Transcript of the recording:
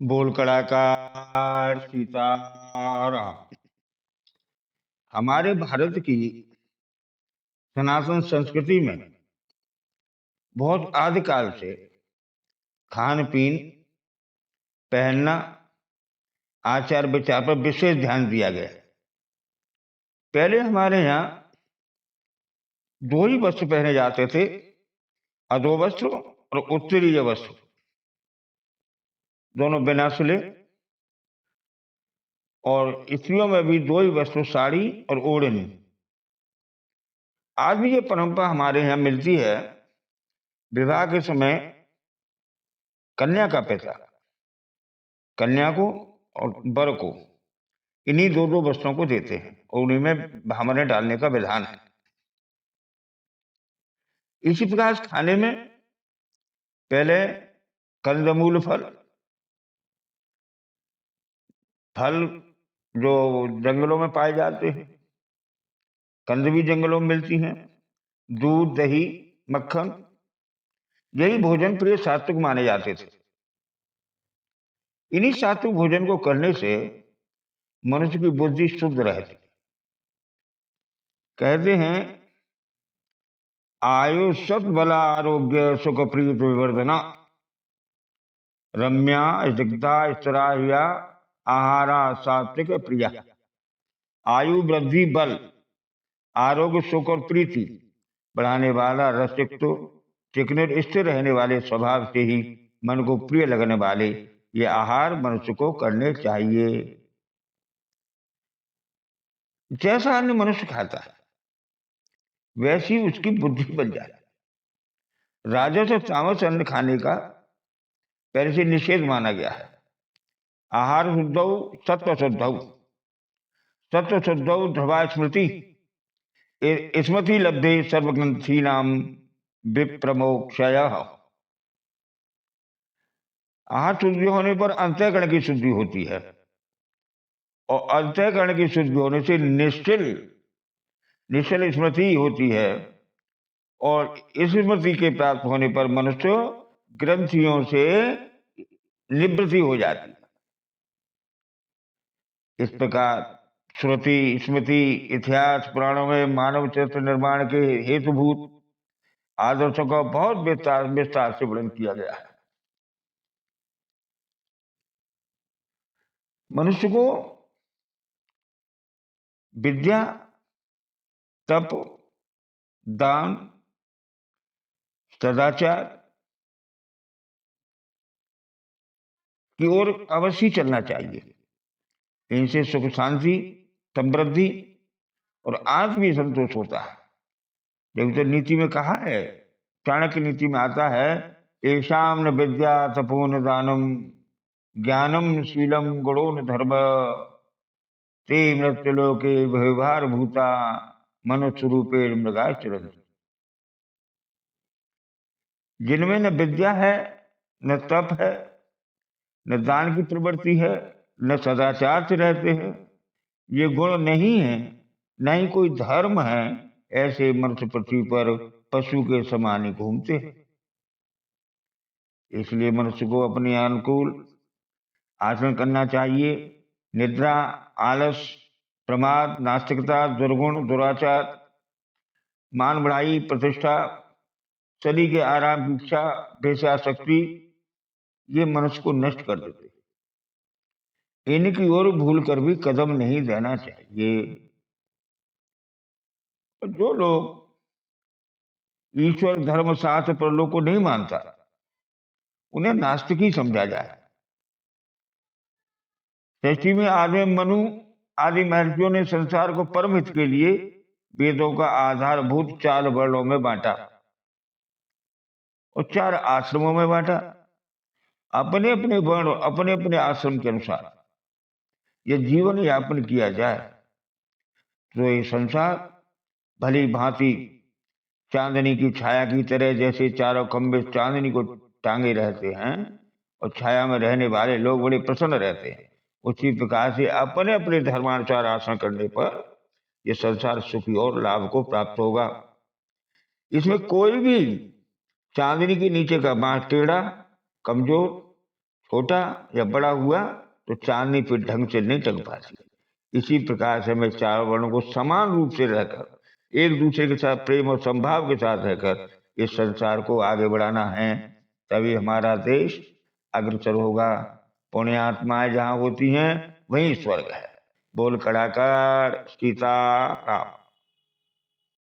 बोल कलाकार सीताराम। हमारे भारत की सनातन संस्कृति में बहुत आदिकाल से खान पीन, पहनना, आचार विचार पर विशेष ध्यान दिया गया है। पहले हमारे यहाँ दो ही वस्त्र पहने जाते थे, अधो वस्त्र और उत्तरीय वस्त्र, दोनों बिना सिले। और स्त्रियों में भी दो ही वस्त्र, साड़ी और ओढ़नी। आज भी ये परंपरा हमारे यहाँ मिलती है। विवाह के समय कन्या का पिता कन्या को और वर को इन्हीं दो दो वस्त्रों को देते हैं और उन्हीं में भामरे डालने का विधान है। इसी प्रकार खाने में पहले कंदमूल फल फल जो जंगलों में पाए जाते हैं, कंद भी जंगलों में मिलती हैं, दूध, दही, मक्खन, यही भोजन प्रिय सात्विक माने जाते थे। इन्हीं सात्विक भोजन को करने से मनुष्य की बुद्धि शुद्ध रहती। कहते हैं आयु सत बल आरोग्य सुख प्रीत विवर्धना रम्या स्निग्धा स्थिरा हुआ आहारा सात्विक प्रिया। आयु, वृद्धि, बल, आरोग्य, सुख और प्रीति बढ़ाने वाला, रसिक तो टिकने स्थिर रहने वाले स्वभाव से ही मन को प्रिय लगने वाले ये आहार मनुष्य को करने चाहिए। जैसा अन्य मनुष्य खाता है वैसी उसकी बुद्धि बन जाती है। राजस और तामस अन्न खाने का पहले से निषेध माना गया है। आहार शुद्धौ सत्व शुद्धौ, सत्व शुद्धौ ध्रुवा स्मृति स्मृति लब्धे सर्वग्रंथी नाम विप्रमोक्षय। आहार शुद्धि होने पर अंतःकरण की शुद्धि होती है और अंतःकरण की शुद्धि होने से निश्चल निश्चल स्मृति होती है और इस स्मृति के प्राप्त होने पर मनुष्य ग्रंथियों से निवृत्ति हो जाती है। इस प्रकार श्रुति, स्मृति, इतिहास, पुराणों में मानव चरित्र निर्माण के हेतुभूत आदर्शों का बहुत विस्तार विस्तार से वर्णन किया गया है। मनुष्य को विद्या, तप, दान, सदाचार की ओर अवश्य चलना चाहिए। इनसे सुख शांति, समृद्धि और आत्मीय संतोष होता है। जब तो नीति में कहा है, चाणक्य नीति में आता है, एषाम न विद्या तपो न दानम ज्ञानम शीलम गुणो न धर्म ते मृत्युलोके व्यवहार भूता मनुष्य रूपे मृगाय चरन्ति। जिनमें न विद्या है, न तप है, न दान की प्रवृत्ति है, न सदाचार से रहते हैं, ये गुण नहीं है, न ही कोई धर्म है, ऐसे मनुष्य पृथ्वी पर पशु के समान ही घूमते हैं। इसलिए मनुष्य को अपने अनुकूल आचरण करना चाहिए। निद्रा, आलस, प्रमाद, नास्तिकता, दुर्गुण, दुराचार, मान बढ़ाई, प्रतिष्ठा, शरीर के आराम की इच्छा, वेश्याशक्ति, ये मनुष्य को नष्ट कर देते। इनकी ओर भूल कर भी कदम नहीं देना चाहिए। जो लोग ईश्वर, धर्म, शास्त्र, परलोक को नहीं मानता, उन्हें नास्तिक ही समझा जाए। सृष्टि में आदि मनु आदि महर्षियों ने संसार को परम हित के लिए वेदों का आधारभूत 4 वर्णों में बांटा और 4 आश्रमों में बांटा। अपने अपने वर्ण, अपने अपने आश्रम के अनुसार यह जीवन यापन किया जाए तो ये संसार भली भांति चांदनी की छाया की तरह, जैसे चारों खंभे चांदनी को टांगे रहते हैं और छाया में रहने वाले लोग बड़े प्रसन्न रहते हैं, उसी प्रकार से अपने अपने धर्मानुसार आचरण करने पर यह संसार सुखी और लाभ को प्राप्त होगा। इसमें कोई भी चांदनी के नीचे का बांस टेढ़ा, कमजोर, छोटा या बड़ा हुआ तो चांदनी फिर ढंग से नहीं टंग पाती। इसी प्रकार से हमें चार वर्णों को समान रूप से रहकर एक दूसरे के साथ प्रेम और संभाव के साथ रहकर इस संसार को आगे बढ़ाना है, तभी हमारा देश अग्रसर होगा। पुण्य आत्माएं जहाँ होती हैं वहीं स्वर्ग है। बोल कड़ाकर सीता राम।